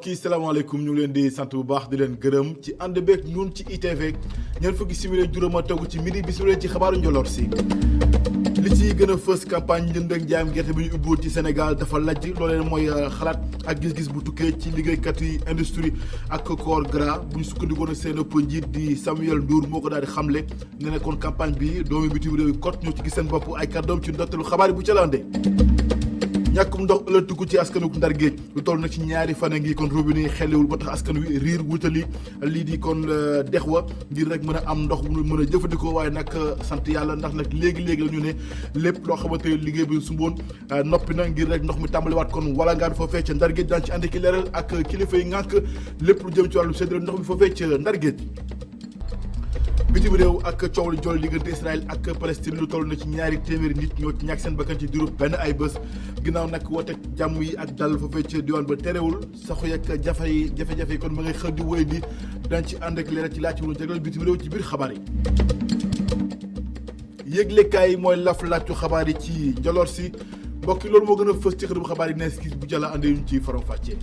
mbokk yi salaamaaleykum ñu ngi leen di sant bu baax di leen gërëm ci ànd beeg ñun ci ITV ñeent fukki simili juróom a tegu ci midi bisimilah ci xabaaru njoloor si. li ci gën a fës campagne njënd ak njaayam gerte bi ñu ubbiwoon ci Sénégal dafa lajj loolee mooy xalaat ak gis-gis bu tukkee ci liggéeykat yi industrie ak corps gras bu ñu sukkandikoon ak seen ëpp njiit di Samuel Ndour moo ko daal di xamle ne ne kon campagne bi doomi bitim réew yi kot ñoo ci gis seen bopp ay kàddoom ci ndorteelu xabaar yi bu ca lande ñàkkum ndox ëllëg ci askanu Ndar géej lu toll na ci ñaari fan a ngi kon robinet yi xelliwul ba tax askan wi riir wutali lii di kon dex wa ngir rek mën a am ndox mu mën a jëfandikoo waaye nag sant yàlla ndax nag léegi-léegi la ñu ne lépp loo xamante ne liggéey bi sumboon noppi na ngir rek ndox mi tàmbaliwaat kon wala ngaan foofee ca Ndar géej daan ci ànd ki leeral ak kilifa yi ngànk lépp lu jëm ci wàllu séddale ndox mi foofee ca Ndar géej bitim réew ak coow li jol diggante Israël ak Palestine lu toll na ci ñaari téeméeri nit ñoo ci ñàkk seen bakkan ci diiru benn ay bés ginnaaw nag woote jàmm yi ak dal foofee ci diwaan ba terewul saxu yeeg jafe-jafe yi kon ma ngay xëy di wéy di daan ci ànd ak leeral ci laaj wu ñu jagleel bitim réew ci biir xabaar yi. yëglekaay yi mooy laf laajtu xabaar yi ci njoloor si mbokk yi loolu moo gën a fës ci xëru xabaar yi nees gis bu jàlla àndee ñu ci faram fàccee.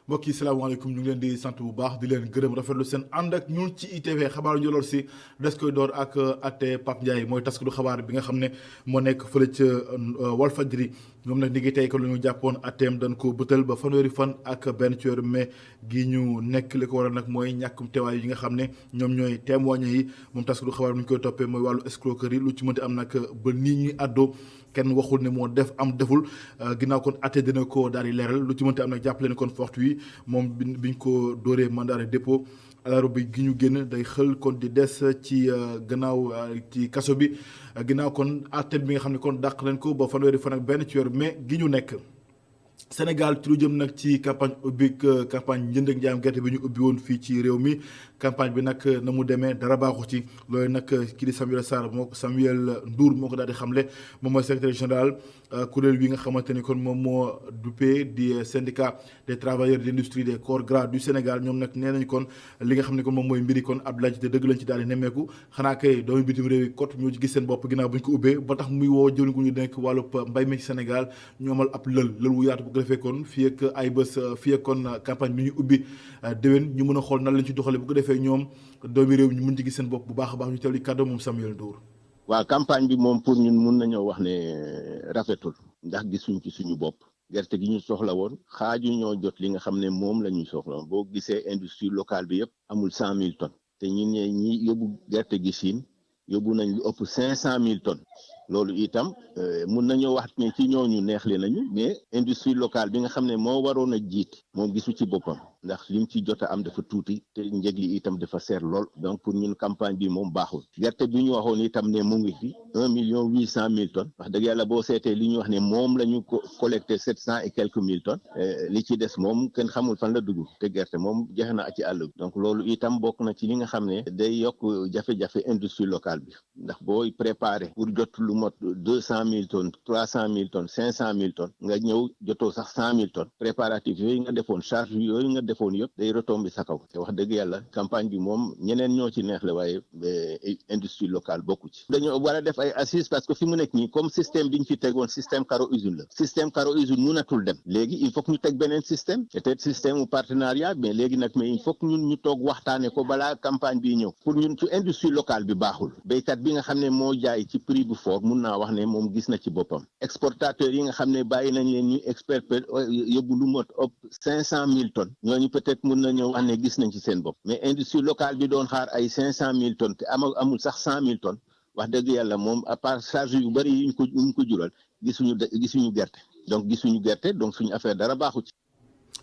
mbokk yi salaamaaleykum ñu ngi leen di sant bu baax di leen gërëm rafetlu seen ànd ak ñun ci ITV xabaaru njoloor si des koy door ak atte Pape Ndiaye mooy taskatu xabaar bi nga xam ne moo nekk fële ca Walfadjri ñoom nag liggéey tey ko lu ñu jàppoon atteem dañ ko bëtal ba fanweeri fan ak benn ci weeru mai gi ñu nekk li ko waral nag mooy ñàkkum teewaay yi nga xam ne ñoom ñooy témoigné yi moom taskatu xabaar bi ñu koy toppee mooy wàllu escroquerie lu ci mënti am nag ba nit ñi àddoo kenn waxul ne moo def am deful ginnaaw kon atte dina ko daal di leeral lu ci mënti am nag jàppale ne kon forte wi moom biñ ko dóoree mandat de dépôt alarba bi gi ñu génn day xël kon di des ci gannaaw ci kaso bi ginnaaw kon atte bi nga xam ne kon dàq leen ko ba fanweeri fan ak benn ci weeru mai gi ñu nekk. Sénégal ci lu jëm nag ci campagne njënd ak njaayam gerte bi ñu ubbi woon fii ci réew mi campagne bi nag na mu demee dara baaxu ci loolu nag kii di Samuel Ndour moo ko daal di xamle moom mooy secrétaire général kuréel bi nga xamante ni kon moom moo duppee di syndicat des travailleurs de l'industrie des corps gras du Sénégal ñoom nag nee nañu kon li nga xam ne kon moom mooy mbiri kon ab laaj te dëgg lañ ci daal di nemmeeku xanaa kay doomu bitim réew yi kot ñoo ci gis seen bopp ginnaaw bu ñu ko ubbee ba tax muy woo jëwriñ gu ñu denk wàllub mbay mi ci Sénégal ñu amal ab lël wu yaatu bu ko defee kon fii ak ay bés fii ak kon campagne bi ñu ubbi déwén ñu mën a xool nan lañ ci doxalee bu ko defee ñoom doomi réew ñu mën ci gis seen bopp bu baax a baax ñu teewli kàddu moom Samuel Ndour. waaw campagne bi moom pour ñun mun nañoo wax ne rafetul ndax gisuñ ci suñu bopp gerte gi ñu soxla woon xaaju ñoo jot li nga xam ne moom la ñuy soxla woon boo gisee industrie locale bi yëpp amul 100 000 tonnes te ñun ñi yóbbu gerte gi Chine yóbbu nañ lu ëpp 500 000 tonnes loolu itam mun nañoo wax ne ci ñooñu neexle nañu mais industrie locale bi nga xam ne moo waroon a jiit moom gisu ci boppam ndax lim ci jot a am dafa tuuti te njëg li itam dafa seer lool donc pour ñun campagne bi moom baaxul gerte bi ñu waxoon itam ne mu ngi fi 1,8 million tonnes wax dëgg yàlla boo seetee li ñu wax ne moom la ñu ko collecté 700 et quelques mille tonnes li ci des moom kenn xamul fan la dugg te gerte moom jeex na ci àll bi donc loolu itam bokk na ci li nga xam ne day yokk jafe-jafe industrie locale bi ndax booy préparé pour jot lu mot 200 000 tonnes 300 000 tonnes 500 000 tonnes nga ñëw jotoo sax 100 000 tonnes préparatifs yooyu nga defoon charge yooyu nga defoon yëpp day retomber sa kaw te wax dëgg yàlla campagne bi moom ñeneen ñoo ci neex la waaye industrie locale bokku ci dañoo war a def ay assises parce que fi mu nekk nii comme système bi ñu fi tegoon système caro usine la système caro usine mënatul dem léegi il faut que ñu teg beneen système peut-être système u partenariat mais léegi nag mais il faut que ñun ñu toog waxtaane ko balaa campagne bi ñëw pour ñun ci industrie locale bi baaxul béykat bi nga xam ne moo jaay ci prix bu fort mun naa wax ne moom gis na ci boppam exportateurs yi nga xam ne bàyyi nañ leen ñu exporter yóbbu lu mot ëpp 500 000 tonnes ñooñu peut-être mun nañoo wax ne gis nañ ci seen bopp mais industrie locale bi doon xaar ay 500 000 tonnes te amul sax 100 000 tonnes wax dëgg yàlla moom à part charge yu bëri yi ñu ko jural gisuñu gerte donc suñu affaire dara baaxu ci.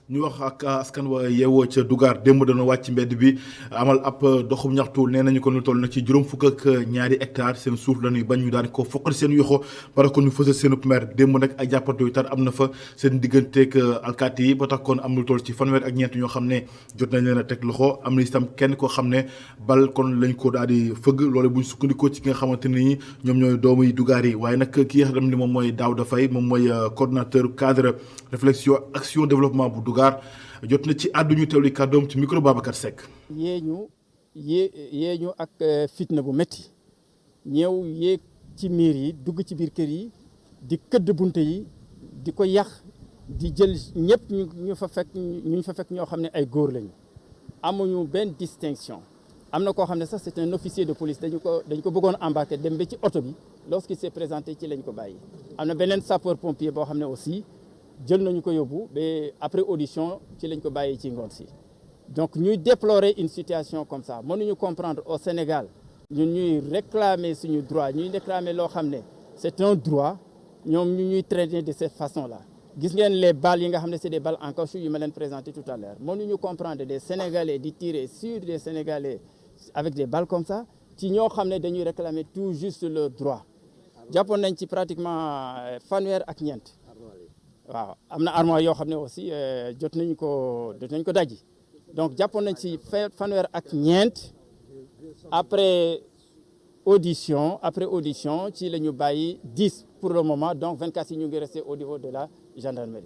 ñu wax ak askan wa yeewoo ca Dougar démb dañoo wàcc mbedd bi amal ab doxum ñaxtu nee nañu ko lu toll na ci juróom fukk ak ñaari hectares seen suuf la ñuy bañ ñu daan ko foqal seen yoxo parce que ñu fësal seen mer démb nag ay jàppante yu tar am na fa seen digganteeg alkaati yi ba tax kon am lu toll ci fanweer ak ñeent ñoo xam ne jot nañ leen a teg loxo am na itam kenn koo xam ne bal kon lañ ko daal di fëgg loolu bu ñu sukkandikoo ci ki nga xamante ni ñoom ñooy doomu yi Dougar yi waaye nag ki nga xam ne moom mooy Daouda Faye moom mooy coordonnateur cadre réflexion action développement bu Dougar Bogar jot na ci àddu ñu teewli kàddoom ci micro Babacar Seck. yee ñu ak fitna bu métti ñëw yéeg ci miir yi dugg ci biir kër yi di këdd bunte yi di ko yàq di jël ñëpp ñu fa fekk ñoo xam ne ay góor lañu amuñu benn distinction. am na koo xam ne sax c'est un officier de police dañu ko bëggoon embarquer dem ba ci oto bi lorsqu'il s'est présenté ci lañ ko bàyyi. am na beneen sapeur pompier boo xam ne aussi jël nañu ko yóbbu ba après audition ci lañ ko bàyyi ci ngoon si. donc ñuy déplorer une situation comme ça mënuñu comprendre au Sénégal ñun ñuy réclamer suñu droit ñuy réclamer loo xam ne c'est un droit ñoom ñu ñuy traiter de cette façon-là. gis ngeen les balles yi nga xam ne c'est des balles en caoutchouc yu ma leen présenté tout à l'heure mënuñu comprendre des Sénégalais di tirer sur des Sénégalais avec des balles comme ça ci ñoo xam ne dañuy réclamer tout juste leur droit jàppoon nañ ci pratiquement fanweer ak ñeent waaw am na armoire yoo xam ne aussi jot nañ ko dajji donc jàppoon nañ ci fanweer ak ñeent après audition ci la ñu bàyyi 10 pour le moment donc 24 yi ñu ngi resté au niveau de la gendarmerie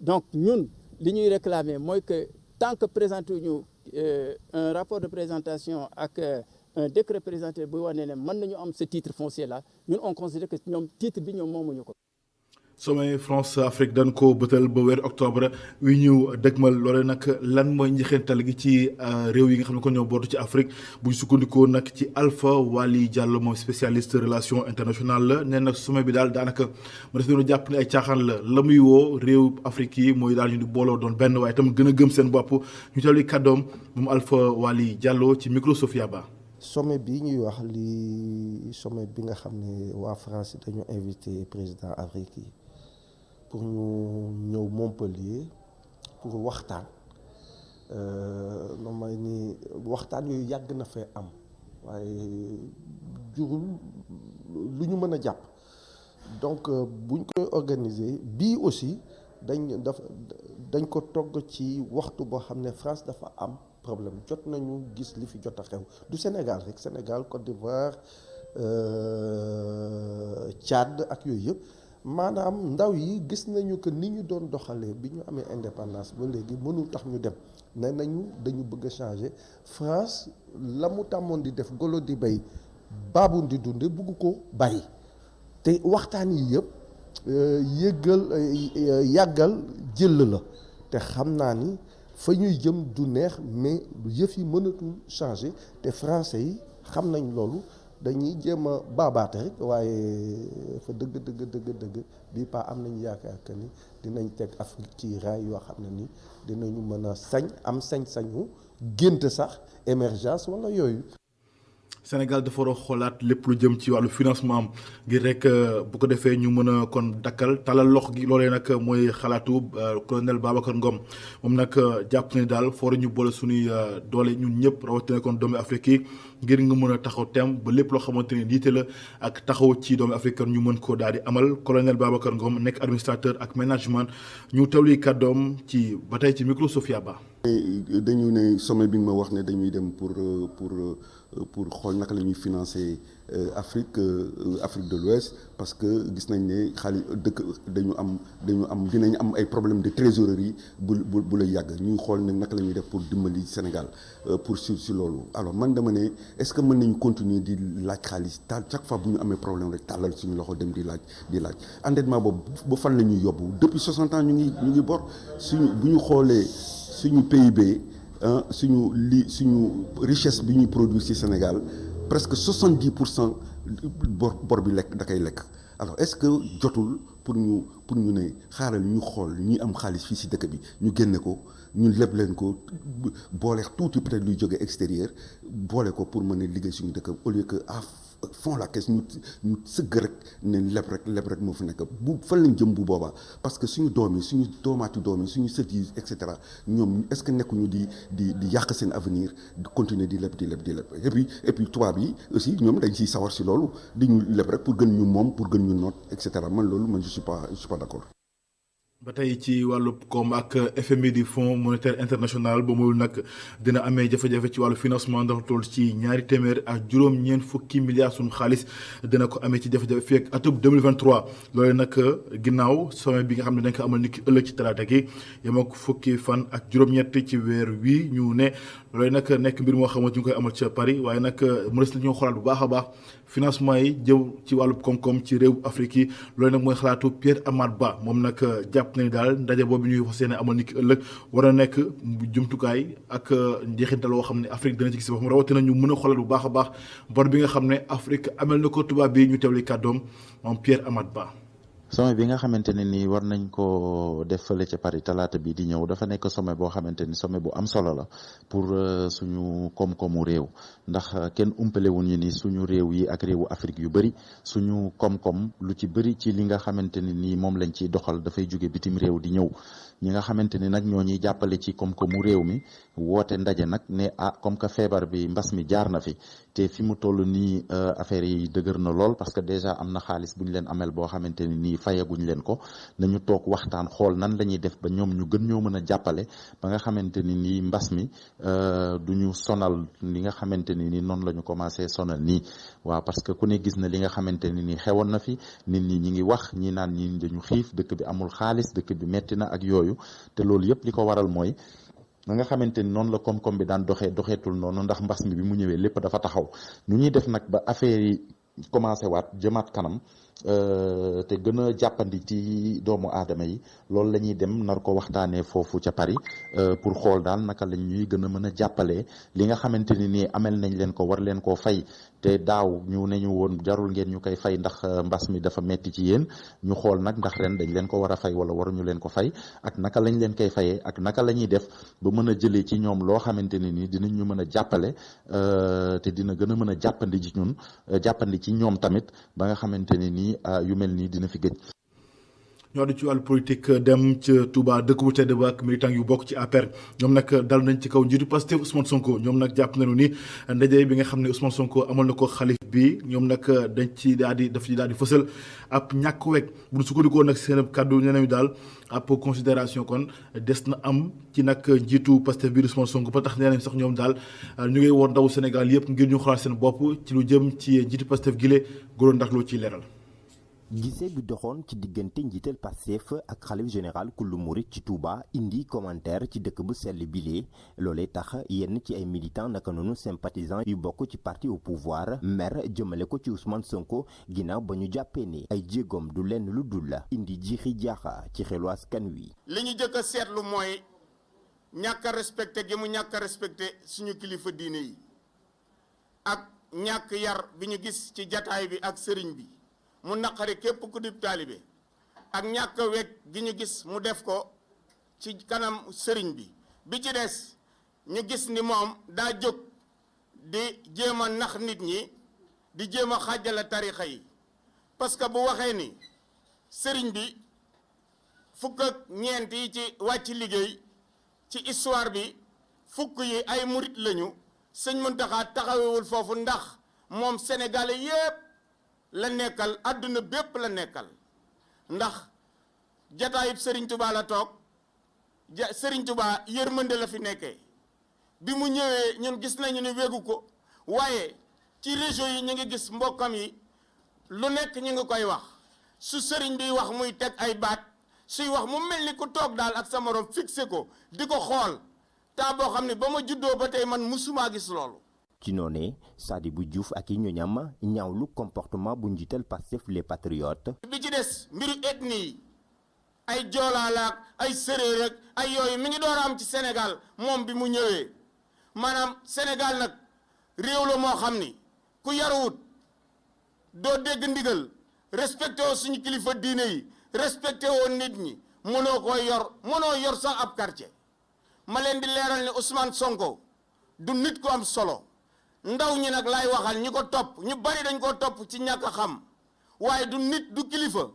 donc ñun li ñuy réclamer mooy que tant que présenté ñu un rapport de présentation ak un décret présenté bu wane ne mën nañu am ce titre foncier là ñun on considère que ñoom titre bi ñoom moomuñu ko. sommet France Afrique dañ ko bëtal ba weer octobre wi ñu dëgmal loole nag lan mooy njeexintal gi ci réew yi nga xam ne ko ñoo bootu ci Afrique bu ñu sukkandikoo nag ci Alpha Wali Diallo moom spécialiste relation internationale la nee nag sommet bi daal daanaka ma def doon jàpp ne ay caaxaan la muy woo réew Afrique yi mooy daal ñu di booloo doon benn waaye itam gën a gëm seen bopp ñu tali kàddoom moom Alpha Wali Diallo ci micro Sophia Ba. sommet bi ñuy wax sommet bi nga xam ne waa France dañu invité président Afrique yi pour ñu ñëw Montpellier pour waxtaan non may ni waxtaan yooyu yàgg na fee am waaye jurul lu ñu mën a jàpp donc buñ koy organiser bii aussi dañ ko togg ci waxtu boo xam ne France dafa am problème jot nañu gis li fi jot a xew du Sénégal rek Sénégal Côte d'Ivoire Tchad ak yooyu yëpp maanaam ndaw yi gis nañu que ni ñu doon doxalee bi ñu amee indépendance ba léegi mënul tax ñu dem ne nañu dañu bëgg a changer France la mu tàmmoon di def golo di bay baabun di dunde bugg ko bàyyi te waxtaan yi yëpp yàggal jël la te xam naa ni fa ñuy jëm du neex mais yëf yi mënatul changer te français yi xam nañ loolu dañuy jéem a baabaate rek waaye fa dëgg bii pas am nañu yaakaar que ni dinañ teg Afrique ci raay yoo xam ne ni dinañu mën a sañ-sañu gént sax émergence wala yooyu. Sénégal dafa war a xoolaat lépp lu jëm ci wàllu financement am ngir rek bu ko defee ñu mën a kon dakkal talal lox gi loolee nag mooy xalaatu colonel Babacar Ngom moom nag jàpp ne daal foore ñu boole suñuy doole ñun ñëpp rawatina kon doomi Afrique yi ngir nga mën a taxaw tem ba lépp loo xamante ne yitte la ak taxaw ci doomi Afrique ñu mën koo daal di amal colonel Babacar Ngom nekk administrateur ak management ñu tawli kàddoom ci ba tey ci micro Sophia Ba. dañu ne sommet bi nga ma wax ne dañuy dem pour xool naka la ñuy financer Afrique de l'Ouest parce que gis nañ ne xaalis dëkk dinañ am ay problème de trésorerie bu lay yàgg ñuy xool ne naka la ñuy def pour dimbali Sénégal pour si loolu alors man dama ne est-ce que mën nañu continuer di laaj xaalis chaque fois bu ñu amee problème rek tàllal suñu loxo dem di laaj endettement boobu ba fan la ñuy yóbbu depuis 60 ans ñu ngi bor bu ñu xoolee suñu PIB suñu richesse bi ñuy produire ci Sénégal presque 70% bor bi da koy lekk alors est-ce que jotul pour ñu ne xaaral ñu xool ñi am xaalis fii ci dëkk bi ñu génne ko ñu leb leen ko boole tuuti peut-être luy jóge extérieur boole ko pour mën a liggéey suñu dëkk au lieu que fond la caisse ñu sëgg rek ne leb rek moo fi nekk bu fan lañ jëm bu boobaa parce que suñu doom yi suñu doomaati doom yi suñu sët yi et cetera ñoom est-ce que nekkuñu di yàq seen avenir di continuer di leb et puis tubaab yi aussi ñoom dañ ciy sawar si loolu di ñu leb rek pour gën ñu moom pour gën ñu noot et cetera man loolu je suis pas d'accord. ba tey ci wàllu koom ak FMI di Fonds monétaire international ba mu nag dina amee jafe-jafe ci wàllu financement ndax toll ci ñaari téeméer ak juróom-ñeent fukki milliards suñu xaalis dina ko amee ci jafe-jafe fii ak atum 2023 loolu nag ginnaaw sommet bi nga xam ne dañ ko amal niki ëllëg ci talaata gi yem ak fukki fan ak juróom-ñett ci weer wii ñu ne loolu nag nekk mbir moo xamante ñu koy amal ca Paris waaye nag mënees na ñoo xoolaat bu baax a baax financement yi jëm ci wàllu koom-koom ci réew Afrique yi loolu nag mooy xalaatu Pierre Amad Ba moom nag jàpp nañu daal ndaje boobu ñuy fas yéene amal niki ëllëg war a nekk jumtukaay ak njeexintal woo xam ne Afrique dana ci gis boppam rawatina ñu mën a xoolal bu baax a baax bor bi nga xam ne Afrique amel na ko tubaab bi ñu teewli kàddoom moom Pierre Amad Ba. sommet bi nga xamante ne nii war nañ ko def fële ca Paris talaata bi di ñëw dafa nekk sommet boo xamante ni sommet bu am solo la pour suñu koom-koomu réew ndax kenn umpale wuñu ni suñu réew yi ak réewu Afrique yu bëri suñu koom-koom lu ci bëri ci li nga xamante ne nii moom lañ ciy doxal dafay jóge bitim réew di ñëw ñi nga xamante ni nag ñoo ñuy jàppale ci koom-koomu réew mi woote ndaje nag ne comme que feebar bi mbas mi jaar na fi te fi mu toll nii affaire yi dëgër na lool parce que déjà am na xaalis bu ñu leen amel boo xamante ni nii fayaguñ leen ko nañu toog waxtaan xool nan la ñuy def ba ñoom ñu gën ñoo mën a jàppale ba nga xamante ni nii mbas mi du ñu sonal li nga xamante ni nii noonu la ñu commencé sonal nii waaw parce que ku ne gis na li nga xamante ni nii xewoon na fi nit ñi ñi ngi wax ñi naan ñi dañu xiif dëkk bi amul xaalis dëkk bi metti na ak yooyu te loolu yëpp li ko waral mooy na nga xamante ni noonu la koom-koom bi daan doxeetul noonu ndax mbas mi bi mu ñëwee lépp dafa taxaw nu ñuy def nag ba affaire yi commencé waat jëmaat kanam te gën a jàppandi ci doomu aadama yi loolu la ñuy dem nar ko waxtaanee foofu ca Paris pour xool daal naka la ñuy gën a mën a jàppalee li nga xamante ni nii amel nañ leen ko war leen koo fay te daaw ñu ne ñu woon jarul ngeen ñu koy fay ndax mbas mi dafa metti ci yéen ñu xool nag ndax ren dañ leen ko war a fay wala waruñu leen ko fay ak naka lañ leen koy fayee ak naka la ñuy def ba mën a jëlee ci ñoom loo xamante ni nii dinañ ñu mën a jàppale te dina gën a mën a jàppandi ci ñun jàppandi ci ñoom tamit ba nga xamante ni nii yu mel nii dina fi gëj. ñoo di ci wàllu politique dem ca Touba dëkk bu tedd ba ak militant yu bokk ci APR ñoom nag dal nañ ci kaw njiitu Pastef Ousmane Sonko ñoom nag jàpp nañu ni ndaje bi nga xam ne Ousmane Sonko amal na ko xalif bi ñoom nag dañ ci daal di fësal ab ñàkk wekk bu ñu sukkandikoo nag seen kàddu nee nañu daal ab considération kon des na am ci nag njiitu Pastef bi Ousmane Sonko ba tax nee nañ sax ñoom daal ñu ngi woon ndawu Sénégal yëpp ngir ñu xoolaat seen bopp ci lu jëm ci njiitu Pastef gile góor ndax loo ciy leeral. gisee bi doxoon ci diggante njiital Pastef ak xalif général kullu murit ci Touba indi commentaire ci dëkk bu sell bile loolee tax yenn ci ay militants naka noonu sympathisants yu bokk ci parti au pouvoir mer jëmale ko ci Ousmane Sonko ginnaaw ba ñu jàppee ni ay jéegoom du lenn lu dul la indi jiixi jaaxa ci xelu askan wi. li ñu jëkk a seetlu mooy ñàkk a respecté gi mu ñàkk a respecté suñu kilifa diine yi ak ñàkk yar bi ñu gis ci jataay bi ak sëriñ bi. mu naqari képp ku di taalibe ak ñàkk wekk gi ñu gis mu def ko ci kanam sëriñ bi ci des ñu gis ni moom daa jóg di jéem a nax nit ñi di jéem a xàjjale tarixa yi parce que bu waxee ni sëriñ bi fukk ak ñeent yi ci wàcc liggéey ci histoire bi fukk yi ay murit lañu sëñ Muntaxa taxawewul foofu ndax moom sénégalais yépp la nekkal àdduna bépp la nekkal ndax jataayub Serigne Touba la toog Serigne Touba yërmande la fi nekkee bi mu ñëwee ñun gis nañu ni wégu ko waaye ci région yi ñu ngi gis mbokkam yi lu nekk ñu ngi koy wax su Serigne bi wax muy teg ay baat suy wax mu mel ni ku toog daal ak sa morom fixé ko di ko xool temps boo xam ne ba ma juddoo ba tey man musumaa gis loolu. ci noonee Sadibou Diouf ak i ñoñam ñaawlu comportement bu njiital Pastef les patriotes. bi ci des mbiru ethnie yi ay joolaalaak ay séréer ak ay yooyu mi ngi door a am ci Sénégal moom bi mu ñëwee maanaam Sénégal nag réew la moo xam ni ku yaruwut doo dégg ndigal respecté woo suñu kilifa diine yi respecté woo nit ñi mënoo yor sax ab quartier ma leen di leeral ne Ousmane Sonko du nit ku am solo. ndaw ñi nag laay waxal ñi ko topp ñu bari dañ koo topp ci ñàkk a xam waaye du nit du kilifa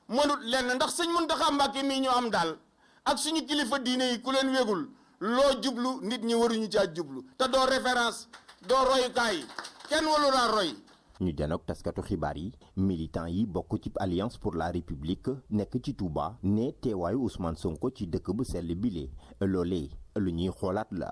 mënut lenn ndax sëñ Muntaxa Mbàkke mii ñu am daal ak suñu kilifa diine yi ku leen wégul loo jublu nit ñi waruñu caa jublu te doo référence doo royukaay kenn walu laa roy ñu janook taskatu xibaar yi militant yi bokk ci Alliance pour la République nekk ci Touba ne teewaayu Ousmane Sonko ci dëkk bu sell bile loolee lu ñuy xoolaat la.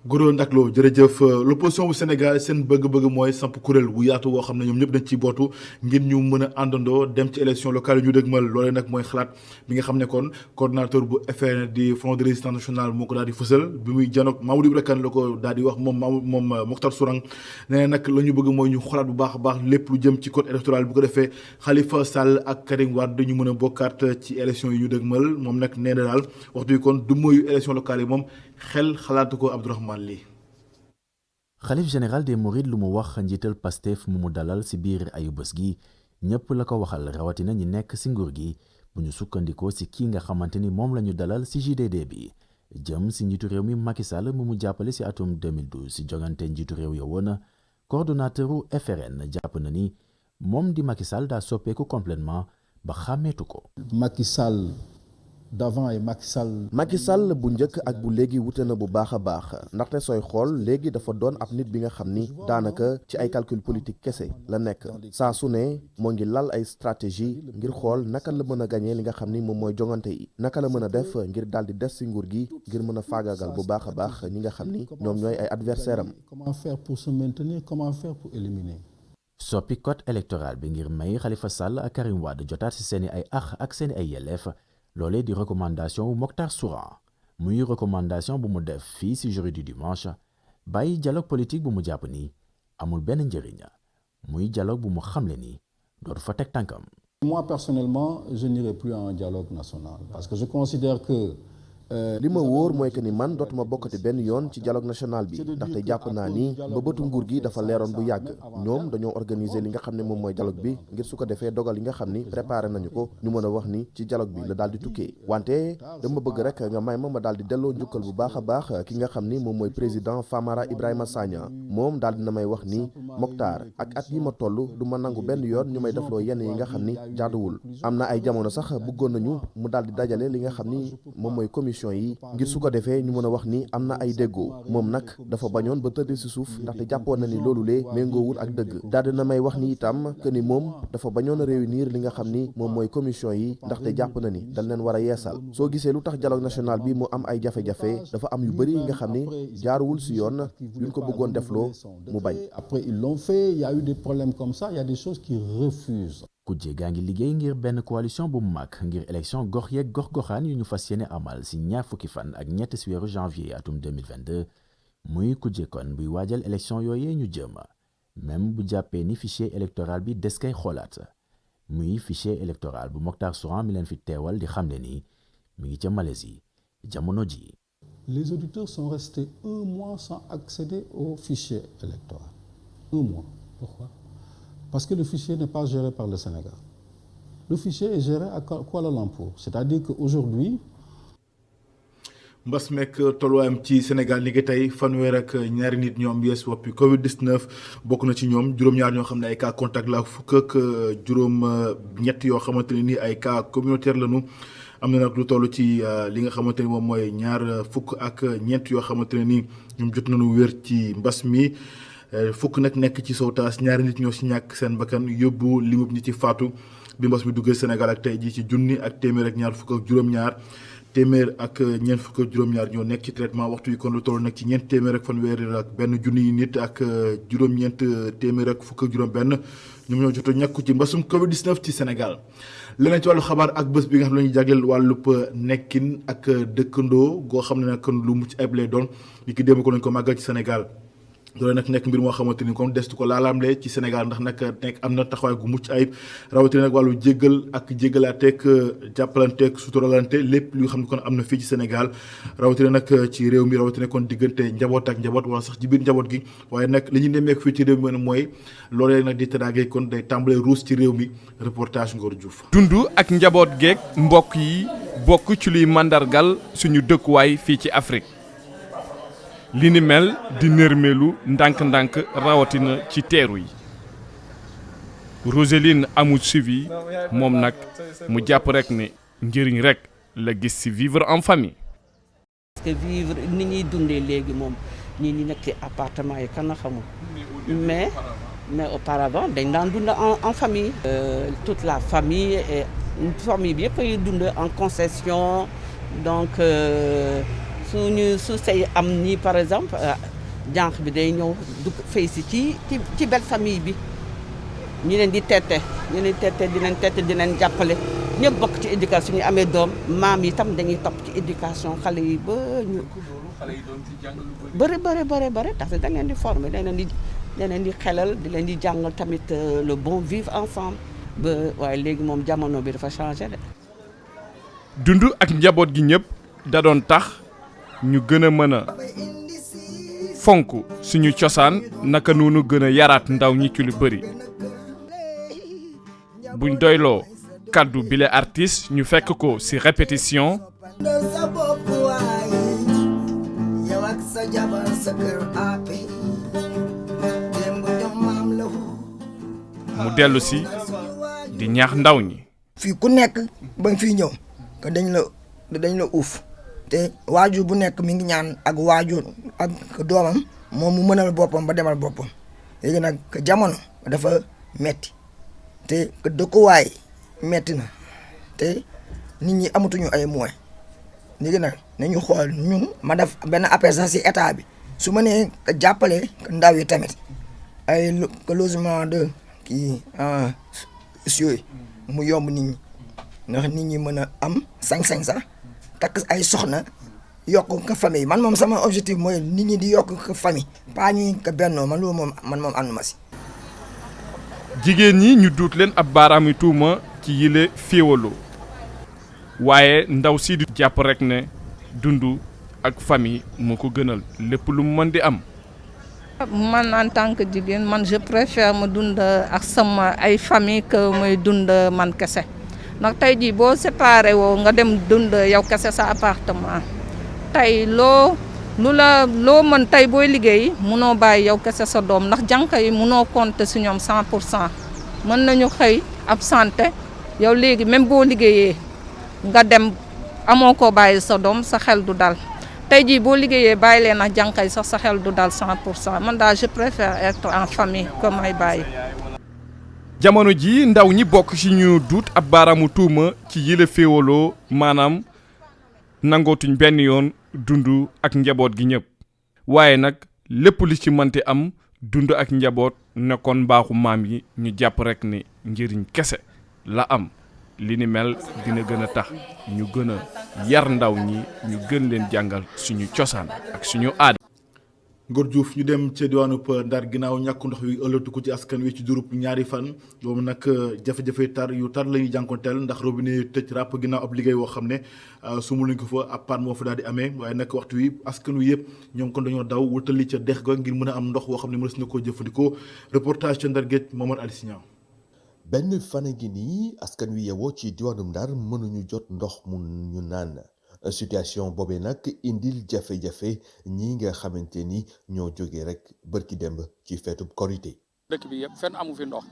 Goro Ndaklo jërëjëf l'opposition bu Sénégal seen bëgg-bëgg mooy samp kuréel bu yaatu woo xam ne ñoom ñëpp dañ ci bootu ngir ñu mën a àndandoo dem ci élection locale yi ñu dëgmal loolee nag mooy xalaat bi nga xam ne kon coordonnateur bu FRN di Front de résistance nationale moo ko daal di fësal bi muy janoog Mamadou Ibra Kane la ko daal di wax moom Mokhtar Sourang nee nag la ñu bëgg mooy ñu xoolaat bu baax a baax lépp lu jëm ci code électoral bu ko defee Khalifa Sall ak Karim Wade dañu mën a bokkaat ci élection yi ñu dëgmal moom nag nee na daal waxtu bi kon du mooyu élection locale yi moom xel xalaatu ko Abdourahmane Ly. xalif général des Mourides lu mu wax njiital Pastef mu dalal ci biir ayu bés gi ñëpp la ko waxal rawatina ñi nekk ci nguur gi bu ñu sukkandikoo ci kii nga xamante ni moom la ñu dalal ci JDD bi jëm ci njiitu réew mi Macky Sall mu jàppale ci atum 2012 ci jogante njiitu réew ya woon coordonnateuru FRN jàpp na ni moom di Macky Sall daa soppeeku complètement ba xàmmeetu ko. Macky Sall d'avant et Macky Sall bu njëkk ak bu léegi wute na bu baax a baax ndaxte sooy xool léegi dafa doon ab nit bi nga xam ni daanaka ci ay calcul politique kese la nekk saa su ne moo ngi lal ay stratégie ngir xool naka la mën a gañee li nga xam ni moom mooy jongante yi naka la mën a def ngir daal di des ci nguur gi ngir mën a faagaagal bu baax a baax ñi nga xam ni ñoom ñooy ay adversaire am. Comment faire pour se maintenir, comment faire pour éliminer. soppi code électoral bi ngir may Khalifa Sall ak Karim Wade jotaat ci seeni ay ax ak seeni ay yelleef loolee di recommandation wu Mokhtar Sourang muy recommandation bu mu def fii ci Journée du Dimanche bàyyi dialogue politique bu mu jàpp ni amul benn njëriñ muy dialogue bu mu xamle ni dootu fa teg tànkam. Moi personnellement je n'irai plus à un dialogue national parce que je considère que li ma wóor mooy que ni man dootuma bokkati benn yoon ci dialogue national bi ndaxte jàpp naa ni mbëbëtu nguur gi dafa leeroon bu yàgg ñoom dañoo organiser li nga xam ne moom mooy dialogue bi ngir su ko defee dogal yi nga xam ni préparé nañu ko ñu mën a wax ni ci dialogue bi la daal di tukkee wante dama bëgg rek nga may ma daal di delloo njukkal bu baax a baax ki nga xam ni moom mooy président Famara Ibrahima Sagna moom daal dina may wax ni Mokhtar ak at yi ma toll du ma nangu benn yoon ñu may defloo yenn yi nga xam ni jaaduwul am na ay jamono sax bëggoon nañu mu daal di dajale li nga xam ni moom mooy commission yi ngir su ko defee ñu mën a wax ni am na ay déggoo moom nag dafa bañoon ba tëdd ci suuf ndaxte jàppoon na ni loolu lee méngoowul ak dëgg daal dina may wax ni itam que ni moom dafa bañoon a réunir li nga xam ni moom mooy commission yi ndaxte jàpp na ni dañ leen war a yeesal soo gisee lu tax dialogue national bi mu am ay jafe-jafe dafa am yu bëri yi nga xam ni jaaruwul ci yoon yuñ ko bëggoon defloo mu bañ. Après ils l'ont fait, il y a eu des problèmes comme ça, il y a des choses qui refusent. kujje gaa ngi liggéey ngir benn coalition bu mag ngir élection gox yeeg gox-goxaan yu ñu fas yéene amal ci ñaar fukki fan ak ñett ci weeru janvier atum 2022 muy kujje kon buy waajal élection yooyee ñu jëm même bu jàppee ni fichier électoral bi des kay xoolaat muy fichier électoral bu Mokhtar Sourang mi leen fi teewal di xamle ni mi ngi ca Malaisie jamono ji. Les auditeurs sont restés 1 mois sans accéder au fichier électoral. 1 mois. Pourquoi? Parce que le fichier n'est pas géré par le Sénégal. Le fichier est géré à Kuala Lumpur. C'est-à-dire qu'aujourd'hui... mbas meek tolluwaayam ci Sénégal ni ngi tey fanweer ak ñaari nit ñoo am yees woppi Covid 19 bokk na ci ñoom juróom-ñaar ñoo xam ne ay cas contact la fukk ak juróom-ñett yoo xamante ne ni ay cas communautaire lañu am na nag lu toll ci li nga xamante ni moom mooy ñaar fukk ak ñeent yoo xamante ne ni ñoom jot nañu wér ci mbas mi. fukk nag nekk ci Sowtaas ñaari nit ñoo ci ñàkk seen bakkan yóbbu limub ñi ci faatu bi mbas mi duggee Sénégal ak tey jii ci junni ak téeméer ak ñaar fukk ak juróom-ñaar téeméer ak ñeent fukk ak juróom-ñaar ñoo nekk ci traitement waxtu yi kon lu toll nag ci ñeent téeméer ak fanweer ak benn junni nit ak juróom-ñeent téeméer ak fukk ak juróom-benn ñoom ñoo jot a ñàkku ci mbasum Covid 19 ci Sénégal. leneen ci wàllu xabaar ak bés bi nga xam ne la ñuy jagleel wàllub nekkin ak dëkkandoo goo xam ne nag lu mucc ayib lay doon li ki démb ko lañ ko màggal ci Sénégal. loolu nag nekk mbir moo xamante ni kon destu ko laalaamle ci Sénégal ndax nag nekk am na taxawaay gu mucc ayib rawatina nag wàllu jéggal ak jéggalaateeg jàppalanteeg suturalante lépp li nga xam ne kon am na fii ci Sénégal rawatina nag ci réew mi rawatina kon diggante njaboot ak njaboot wala sax ci biir njaboot gi waaye nag li ñu nemmeeku fii ci réew mi mooy loolee nag di tëddaagee kon day tàmbalee ruus ci réew mi reportage Ngor Diouf. dund ak njaboot geeg mbokk yi bokk ci luy mandargal suñu dëkkuwaay fii ci Afrique. li ni mel di nërmeelu ndànk-ndànk rawatina ci teeru yi Roseline amul suivi moom nag mu jàpp rek ne njëriñ rek la gis ci vivre en famille. parce que vivre ni ñuy dundee léegi moom ñii ñi nekk ci appartement yi kan na xamul mais mais auparavant dañ daan dund en famille. Toute la famille et famille bi yëpp ay dund en concession donc su say am nii par exemple jànq bi day ñëw du fay si ci belle famille bi ñu leen di tette di leen jàppale ñëpp bokk ci éducation ñu amee doom maam yi tam dañuy topp ci éducation xale yi ba ñu bëri parce que da ngeen di former da leen di xelal di leen di jàngal tamit le bon vivre ensemble ba waaye léegi moom jamono bi dafa changé de. dund ak njaboot gi ñëpp da doon tax ñu gën a mën a fonk suñu cosaan naka noonu gën a yaraat ndaw ñi ci lu bëri buñ doyloo kaddu bile artiste ñu fekk ko ci répétition mu dellu si di ñaax ndaw ñi. fii ku nekk ba nga fiy ñëw que dañ la uuf te waajur bu nekk mi ngi ñaan ak waajur ak doomam moom mu mënal boppam ba demal boppam léegi nag jamono dafa metti te dëkkuwaay metti na te nit ñi amatuñu ay moyens léegi nag nañu xool ñun ma def benn appel sax ci état bi su ma nee jàppale ndaw yi tamit ay logement de kii yooyu mu yomb nit ñi ndax nit ñi mën a am sañ-sañ sax takk ay soxna yokk ko famille man moom sama objectif mooy nit ñi di yokk ko famille pas ñuy ko bennoo man loolu moom ànduma si. jigéen ñi ñu duut leen ab baaraami tuuma ci yile féewaloo waaye ndaw si di jàpp rek ne dund ak famille moo ko gënal lépp lu mu mën di am. man en tant que jigéen man je préfère ma dund ak sama ay famille que muy dund man kese ndax tey jii boo séparé woo nga dem dund yow kese sa appartement tey loo mën tey booy liggéey munoo bàyyi yow kese sa doom ndax jànq yi munoo compter si ñoom 100% mën nañu xëy absenté yow léegi même boo liggéeyee nga dem amoo ko bàyyi sa doom sa xel du dal. tey jii boo liggéeyee bàyyi leen ak jànq yi sax sa xel du dal 100% man daal je préfère être en famille comme ay bàyyi. jamono ji ndaw ñi bokk ci ñu duut ab baaraamu tuuma ci yële féewaloo maanaam nangootuñ benn yoon dund ak njaboot gi ñëpp waaye nag lépp li ci mënti am dund ak njaboot nekkoon mbaaxu maam yi ñu jàpp rek ne njëriñ kese la am. li ni mel dina gën a tax ñu gën a yar ndaw ñi ñu gën leen jàngal suñu cosaan ak suñu aada. Ngor Diouf ñu dem ca diwaanu Ndar ginnaaw ñàkku ndox wi ëllëtu ko ci askan wi ci durub ñaari fan boobu nag jafe-jafe tar la ñuy jànkonteel ndax robinet tëj ràpp ginnaaw ab liggéey woo xam ne sumu luñ ko fa ab panne moo fa daal di amee waaye nag waxtu wi askan wi yëpp ñoom kon dañoo daw wutali ca dex ga ngir mën a am ndox woo xam ne mënees na koo jëfandikoo reportage ca Ndar Géej Momar Ali Signan. benn fan gi nii askan wi yewoo ci diwaanum Ndar mënuñu jot ndox mu ñu naan situation boobee nag indil jafe-jafe ñi nga xamante ni ñoo jógee rek bërki demb ci feetub korité dëkk bi yëpp fenn amu fi ndox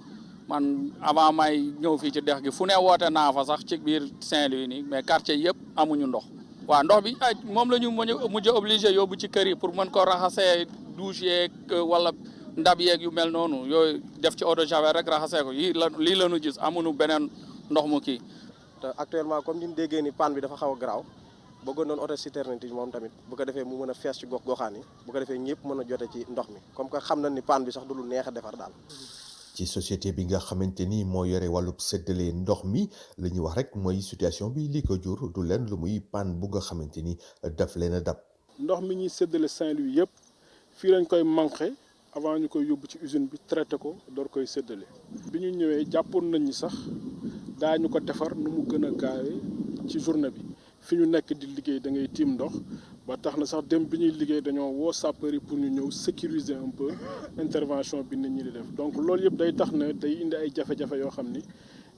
man avant may ñëw fii ci dex gi fu ne woote naa fa sax ci biir Saint-Louis nii mais quartier yëpp amuñu ndox waaw ndox bi moom la ñu mujj obligé yóbbu ci kër yi pour mën ko raxasee douche yeeg wala ndab yeeg yu mel noonu yooyu def ci eau de javel rek raxasee ko lii la ñu gis amuñu beneen ndox mu kii. te actuellement comme ni ñu déggee ni panne bi dafa xaw a garaaw bëggoon doon auto citerne moom tamit bu ko defee mu mën a fees ci gox-goxaan yi bu ko defee ñëpp mën a jote ci ndox mi comme que xam na ni panne bi sax du lu neex a defar daal. ci société bi nga xamante ni moo yore wàllub séddale ndox mi la ñuy wax rek mooy situation bi li ko jur du leen lu muy panne bu nga xamante ni daf leen a dab. ndox mi ñuy séddale Saint-Louis yëpp fii lañ koy manqué avant ñu koy yóbbu ci usine bi traité ko door koy séddale bi ñu ñëwee jàppoon nañ ni sax daañu ko defar nu mu gën a gaawee ci journée bi fi ñu nekk di liggéey da ngay tiim ndox ba tax na sax dem bi ñuy liggéey dañoo woo sapeur yi pour ñu ñëw sécuriser un peu intervention bi nit ñi di def donc loolu yëpp day tax ne day indi ay jafe-jafe yoo xam ni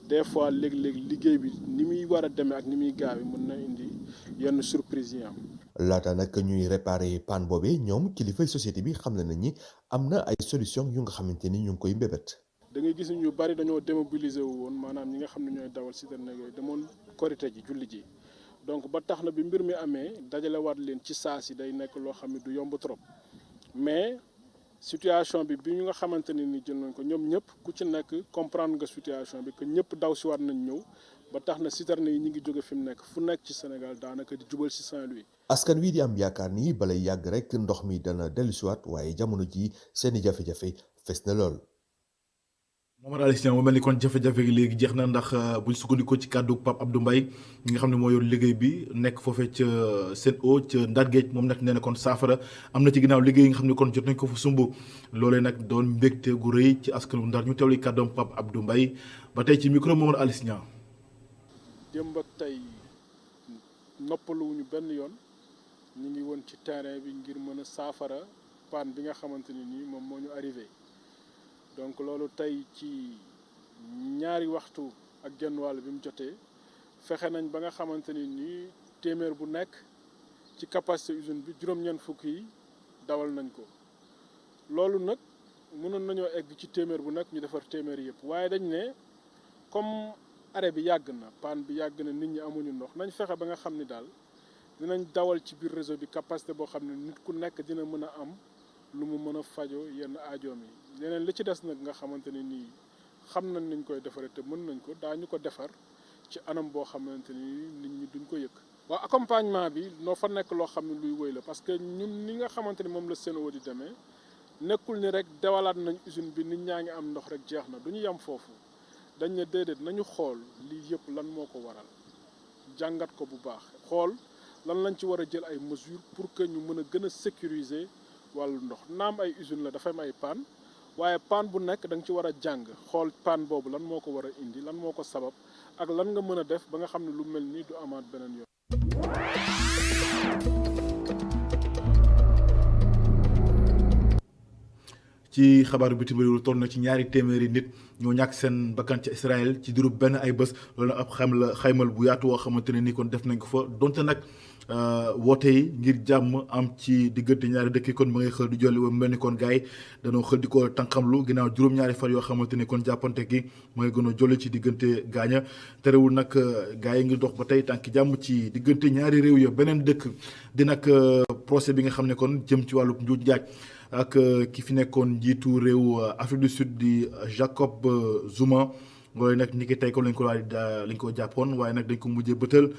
des fois léeg-léeg liggéey bi ni muy war a demee ak ni muy gaawee mën na indi yenn surprise yi am. laata nag ñuy réparer panne boobee ñoom kilifay société bi xam nañ ni am na ay solution yu nga xamante ni ñu ngi koy mbébét. da ngay gis ñu bari dañoo démobiliser wu woon maanaam ñi nga xam ne ñooy dawal citerne yooyu demoon korité ji julli ji donc ba tax na bi mbir mi amee dajalewaat leen ci saa si day nekk loo xam ne du yomb trop mais situation bi ñu nga xamante ne ni jël nañ ko ñoom ñëpp ku ci nekk comprendre nga situation bi que ñëpp daw si war nañ ñëw ba tax na citerne yi ñu ngi jóge fi mu nekk fu nekk ci Sénégal daanaka di jubal si Saint-Louis. askan wi di am yaakaar ni balay yàgg rek ndox mi dana dellusiwaat waaye jamono ji seeni jafe-jafe fes na lool. Mamadou Aliou Niang mu mel ni kon jafe-jafe gi léegi jeex na ndax buñ sukkandikoo ci kàddu Pape Abdou Mbaye ñi nga xam ne moo yor liggéey bi nekk foofee ca Sen'Eau ca Ndar Géej moom nag nee na kon saafara am na ci ginnaaw liggéey yi nga xam ne kon jot nañ ko fa sumb loolee nag doon mbégte gu rëy ci askanu Ndar ñu teewli kàddoom Pape Abdou Mbaye ba tey ci micro Mamadou Aliou Niang. démb ak tey noppaluwuñu benn yoon ñu ngi woon ci terrain bi ngir mën a saafara panne bi nga xamante ni nii moom moo ñu arrivé. donc loolu tey ci ñaari waxtu ak genn wàll bi mu jotee fexe nañ ba nga xamante ni nii téeméer bu nekk ci capacité usine bi juróom-ñeent fukk yi dawal nañ ko loolu nag mënoon nañoo egg ci téeméer bu nekk ñu defar téeméer yëpp waaye dañ ne comme arrêt bi yàgg na panne bi yàgg na nit ñi amuñu ndox nañ fexe ba nga xam ni daal dinañ dawal ci biir réseau bi capacité boo xam ne nit ku nekk dina mën a am lu mu mën a fajoo yenn aajoom yi leneen li ci des nag nga xamante ne nii xam nañ niñ koy defaree te mën nañ ko daañu ko defar ci anam boo xamante ni nit ñi duñ ko yëg. waaw accompagnement bi noo fa nekk loo xam ne luy wëy la parce que ñun ni nga xamante ni moom la Sen'Eau di demee nekkul ni rek dewalaat nañ usine bi nit ñaa ngi am ndox rek jeex na du ñu yem foofu dañ ne déedéet nañu xool lii yëpp lan moo ko waral jàngat ko bu baax xool lan lañ ci war a jël ay mesures pour que ñu mën a gën a sécuriser wàllu ndox naam ay usine la dafa am ay panne waaye panne bu nekk da nga ci war a jàng xool panne boobu lan moo ko war a indi lan moo ko sabab ak lan nga mën a def ba nga xam ne lu mel nii du amaat beneen yoon. ci xabaaru bitim réew toll na ci ñaari téeméeri nit ñoo ñàkk seen bakkan ca Israël ci diiru benn ay bés loolu ab xaymal bu yaatu woo xamante ne ni kon def nañ ko fa donte nag woote yi ngir jàmm am ci diggante ñaari dëkk yi kon ma ngay xël di jolli mel ni kon gars yi dañoo xël di ko tànqamlu ginnaaw juróom-ñaari fan yoo xamante ni kon jàppante gi ma ngay gën a jolli ci diggante gaaña terewul nag gars yi ngi dox ba tey tànki jàmm ci diggante ñaari réew ya beneen dëkk di nag procès bi nga xam ne kon jëm ci wàllu njuuj njaaj ak ki fi nekkoon njiitu réew Afrique du Sud di Jacob Zuma loolu nag ni ki tey kon lañ ko jàppoon waaye nag dañ ko mujjee bëtal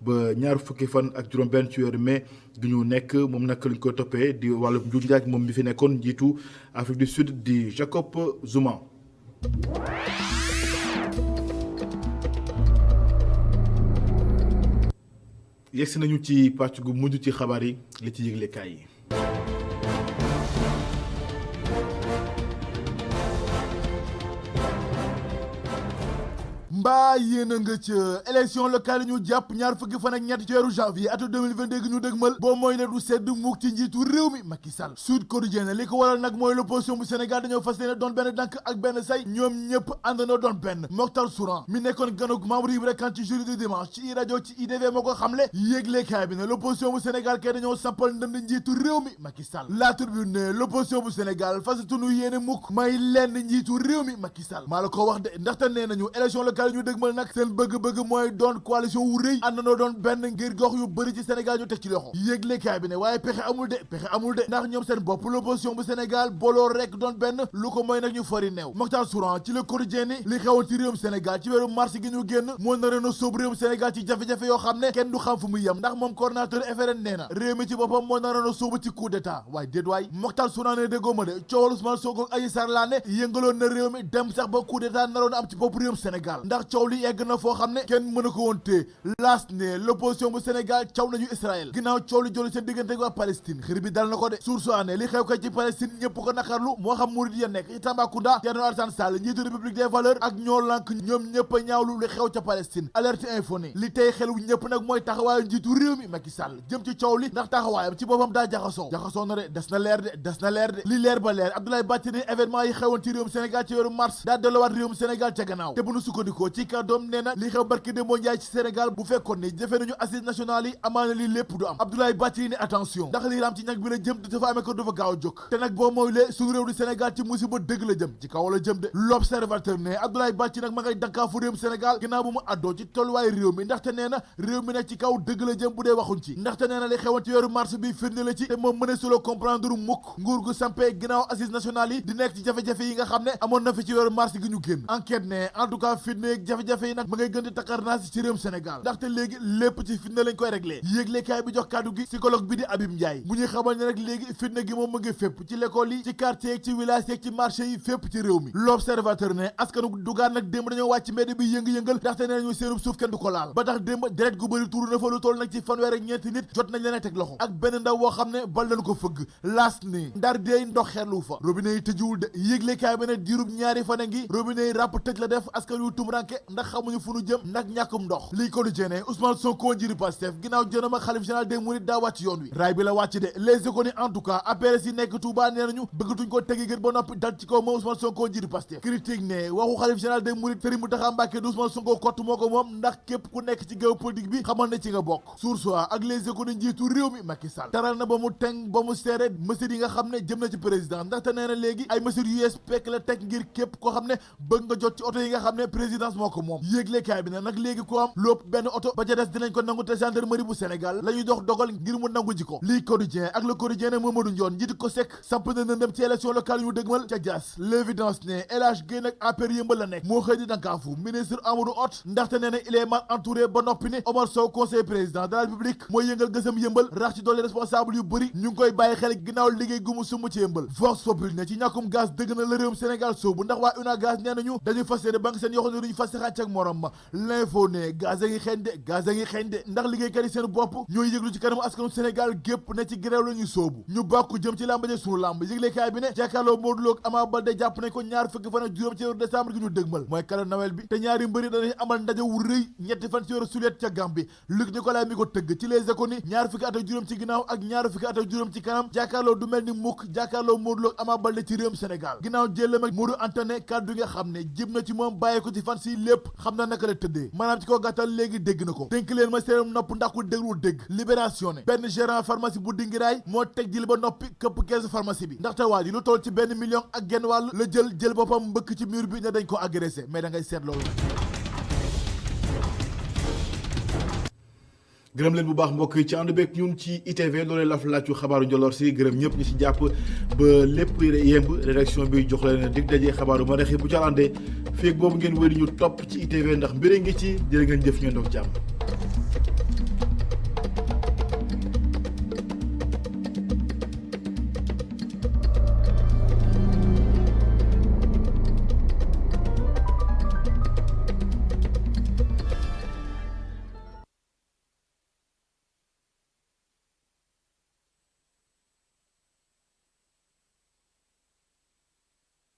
ba ñaar fukki fan ak juróom-benn ci weeru mai gi ñu nekk moom nag lañ ko toppee di wàllu njuuj njaaj moom mi fi nekkoon njiitu Afrique du Sud di Jacob Zuma. yegsi nañu ci pàcc gu mujj ci xabaar yi li ci yëglekaay yi. mbaa yéen a nga ca élection locale ñu jàpp ñaar fukki fan ak ñett ci weeru janvier atu 2022 gi ñu dëgmal boo mooy ne du sedd mukk ci njiitu réew mi Macky Sall. Sud Quotidien li ko waral nag mooy l'opposition bu Sénégal dañoo fas yéene doon benn dànk ak benn say ñoom ñëpp àndandoo doon benn. Mokhtar Souran mi nekkoon ganug membre yi rek ci jury de dimanche ci rajo ci IDV moo ko xamle yéeglekaay bi ne l'opposition bu Sénégal kay dañoo sampal ndënd njiitu réew mi Macky Sall. La Tribune ne l'opposition bu Sénégal fasatunu yéene mukk may lenn njiitu réew mi Macky Sall maa la ko wax de ndaxte nee nañu élection locale ñu dëgmal nag seen bëgg-bëgg mooy doon coalition wu rëy àndandoo doon benn ngir gox yu bëri ci Sénégal ñu teg ci loxo yéeglekaay bi ne waaye pexe amul de ndax ñoom seen bopp l'opposition bu Sénégal booloo rek doon benn lu ko mooy nag ñu fari neew. Mokhtar Souran ci Le Quotidien ni li xewoon ci réewum Sénégal ci weeru mars gi ñu génn moo nar a sóob réewum Sénégal ci jafe-jafe yoo xam ne kenn du xam fu muy yem ndax moom coordinateur FRN nee na réew mi ci boppam moo nar a sóobu ci coup d'état waaye déet waay Mokhtar Souran ne déggoo ma de coowal Ousmane Sonko ak Adji Sarr laa ne yëngaloon na réew mi dem sax ba coup d'état naroon am ci bopp réewum Sénégal ndax coow li egg na foo xam ne kenn mën a ko woon tee laas ne l'opposition bu Sénégal caw nañu Israël ginnaaw coow li jolu seen diggante ak waa Palestine xër bi dal na ko de source ne li xew kay ci Palestine ñëpp ko naqarlu moo xam murid ya nekk ci Tambacounda Thierno Alassane Sall njiitu République des valeurs ak ñoo lànk ñoom ñëpp a ñaawlu li xew ca Palestine alerte info ne li tey xelu ñëpp nag mooy taxawaayu njiitu réew mi Macky Sall jëm ci coow li ndax taxawaayam ci boppam daa jaxasoo na de des na leer de li leer ba leer Abdoulaye Bathily événement yi xewoon ci réewum Sénégal ci weeru mars daa delluwaat réewum Sénégal ca gannaaw te bu nu sukkandikoo ci kàddoom nee na li xew barki de moo njaay ci Sénégal bu fekkoon ne jëfee nañu assises nationales yi amaana lii lépp du am Abdoulaye Bathily ne attention ndax lii raam ci ñag bi la jëm dafa amee ko dafa gaaw a jóg te nag boo mooy lee suñu réew di Sénégal ci musiba dëgg la jëm ci kaw la jëm de l'observateur ne Abdoulaye Bathily nag ma ngay dankaafu réewum Sénégal ginnaaw bu mu addoo ci tolluwaay réew mi ndaxte nee na réew mi nag ci kaw dëgg la jëm bu dee waxuñ ci ndaxte nee na li xewoon ci weeru mars bi firnde la ci te moom mëne solo comprendre mukk nguur gu sampee ginnaaw assises nationales yi di nekk ci jafe-jafe yi nga xam ne amoon na fi ci weeru mars gi ñu génn enquête ne en tout cas fitne ak jafe-jafe yi nag ma ngay gën di takarnaasi ci réewum Sénégal ndaxte léegi lépp ci fitne lañ koy réglé yéeglekaay bi jox kàddu gi psychologue bi di Abib Ndiaye mu ñuy xamal ne rek léegi fitne gi moom mu ngi fépp ci l'école yi ci quartier yi ci village yi ci marché yi fépp ci réew mi l'observateur ne askanu dugaan nag démb dañoo wàcc mbedd bi yëngu-yëngal ndaxte nee nañu seenub suuf kenn du ko laal ba tax démb deret gu bëri tuuru na fa lu toll nag ci fanweer ak ñeenti nit jot nañ leen a teg loxo ak benn ndaw boo xam ne bal lañu ko fëgg laas ni ndar deey ndox xeerlu fa robinet yi tëjuwul de yéeglekaay bi ne diirub ñaari fan a ngi robinet yi ràpp tëj la def askan yu tumranke ndax xamuñu fu nu jëm ndax ñàkkum ndox lii ko du jeene Ousmane Sonko njiri Pastef ginnaaw jënam ak xalif général des mourides daa wàcc yoon wi raay bi la wàcc de les économies en tout cas APRS yi nekk Touba nee nañu bëggatuñ ko tegi gën ba noppi dal ci kaw moom Ousmane Sonko njiri Pastef critique ne waxu xalif général des mourides Serigne Mountakha Mbacké Ousmane Sonko kott moo ko moom ndax képp ku nekk ci géopolitique bi xamal ne ci nga bokk Source A ak les économies njiitu réew mi Macky Sall taral na ba mu teng ba mu seere mesures yi nga xam ne jëm na ci président ndaxte nee na léegi ay mesures yu yees pekk la teg ngir képp koo xam ne bëgg nga jot ci oto yi nga xam ne présidence moo ko moom yéeglekaay bi ne nag léegi ko am lépp benn oto ba ca des dinañ ko nangu te gendarmerie bu Sénégal la ñuy dox dogal ngir mu nangu ji ko lii quotidien ak le quotidien ne Mamadou Ndione njiit ko sekk samp na nëndëm ci élection locale yu ñu dëgmal ca Diass l'évidence ne El Hadj Guèye nag APR yëmbal la nekk moo xëy di dankaafu ministre Amadou Hott ndaxte nee na il est mal entouré ba noppi ne Omar Sow conseiller président de la République mooy yëngal gësam yëmbal rax ci dolli responsable yu bëri ñu ngi koy bàyyi xel ginnaaw liggéey gu mu sumb ci yëmbal Vox Populi ne ci ñàkkum gaz dëgg na la réewum Sénégal soobu ndax waa UNAGAS nee nañu dañuy fas yéene banque seen yoxo ne duñu fas xàcc ak morom ma l'info ne gaz a ngi xeeñ de ndax liggéeykat yi seen bopp ñooy yëglu ci kanamu askanu Sénégal gépp ne ci grève la ñuy soobu ñu bàkku jëm ci làmb ja sunu làmb yëglekaay bi ne jàkkaarloo Modou Lo ak Ama Baldé jàpp nañ ko ñaar fukki fan ak juróom ci weeru décembre gi ñu dëgmal mooy kala Noël bi te ñaari mbëri danañ amal ndaje wu rëy ñetti fan ci weeru sulet ca Gambie Luc Nicolaï mi ko tëgg ci les économies ñaar fukki at ak juróom ci ginnaaw ak ñaar fukki at ak juróom ci kanam jàkkaarloo du mel ni mukk jàkkaarloo Modou Lo ak Ama Baldé ci réewum Sénégal ginnaaw jëlam ak Modou Antané kàddu nga xam ne jëm na ci moom bàyyi ko ci fan si lépp xam na naka la tëddee maanaam ci ko gàttal léegi dégg na ko dénk leen ma seenum nopp ndax ku déglul dégg libération ne benn gérant pharmacie bu dingiraay moo teg jil ba noppi këpp keesu pharmacie bi ndaxte waa ji lu toll ci $1 million ak genn wàll la jël boppam mbëkk ci mur bi ne dañ ko agressé mais da ngay seet loolu gërëm leen bu baax mbokk yi ci ànd beeg ñun ci ITV loolee laf laaju xabaaru njoloor si gërëm ñëpp ñu si jàpp ba lépp yemb rédaction bi jox leen dig dajee xabaaru ma rexi bu ca àndee fii ak boobu ngeen wéy ñu topp ci ITV ndax mbir ngi ci jërë ngeen jëf ñoo ndox jàmm